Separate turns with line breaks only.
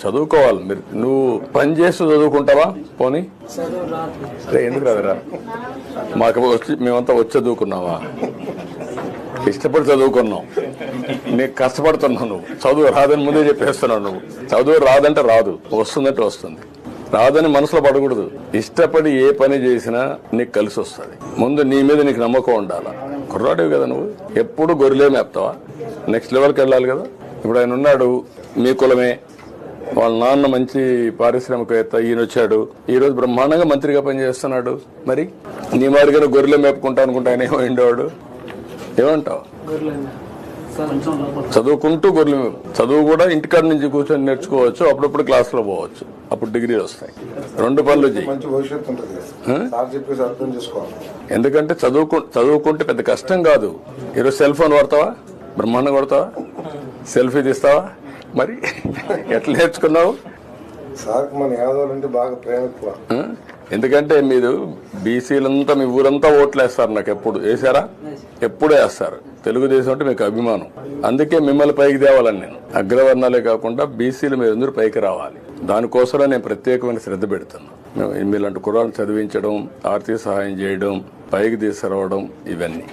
చదువుకోవాలి. మీరు నువ్వు పని చేస్తూ చదువుకుంటావా? పోనీ ఎందుకు రాదురా? మాకు వచ్చి మేమంతా వచ్చి చదువుకున్నావా? ఇష్టపడి చదువుకున్నావు. నీకు కష్టపడుతున్నావు. నువ్వు చదువు రాదని ముందే చెప్పేస్తున్నావు. నువ్వు చదువు రాదంటే రాదు, వస్తుందంటే వస్తుంది. రాదని మనసులో పడకూడదు. ఇష్టపడి ఏ పని చేసినా నీకు కలిసి వస్తుంది. ముందు నీ మీద నీకు నమ్మకం ఉండాలా. కుర్రాడివి కదా నువ్వు, ఎప్పుడు గొర్రెలే మేపుతావా? నెక్స్ట్ లెవెల్కి వెళ్ళాలి కదా. ఇప్పుడు ఆయన ఉన్నాడు, మీ కులమే, వాళ్ళ నాన్న మంచి పారిశ్రామికవేత్త, ఈయన వచ్చాడు, ఈ రోజు బ్రహ్మాండంగా మంత్రిగా పనిచేస్తున్నాడు. మరి నీ మాదిరిగా గొర్రెలే మేపుకుంటా అనుకుంటా ఆయన ఏమో ఉండేవాడు. ఏమంటావు? చదువుకుంటూ గొర్రెలు చదువు కూడా ఇంటికాడ నుంచి కూర్చొని నేర్చుకోవచ్చు. అప్పుడప్పుడు క్లాసులో పోవచ్చు, అప్పుడు డిగ్రీలు వస్తాయి. 2 పనులు చేయి. ఎందుకంటే చదువుకుంటే పెద్ద కష్టం కాదు. ఈరోజు సెల్ ఫోన్ వాడతావా? బ్రహ్మాండం కొడతావా? సెల్ఫీ తీస్తావా? మరి ఎట్లా నేర్చుకున్నావు? ఎందుకంటే మీరు బీసీలంతా మీ ఊరంతా ఓట్లు వేస్తారు. నాకు ఎప్పుడు వేసారా? ఎప్పుడు వేస్తారు. తెలుగుదేశం అంటే మీకు అభిమానం. అందుకే మిమ్మల్ని పైకి తేవాలని నేను. అగ్రవర్ణాలే కాకుండా బీసీలు మీరు అందరూ పైకి రావాలి. దానికోసమే నేను ప్రత్యేకమైన శ్రద్ధ పెడుతున్నాను. మీలాంటి కుర్రాళ్ళు చదివించడం, ఆర్థిక సహాయం చేయడం, పైకి తీసుకురావడం, ఇవన్నీ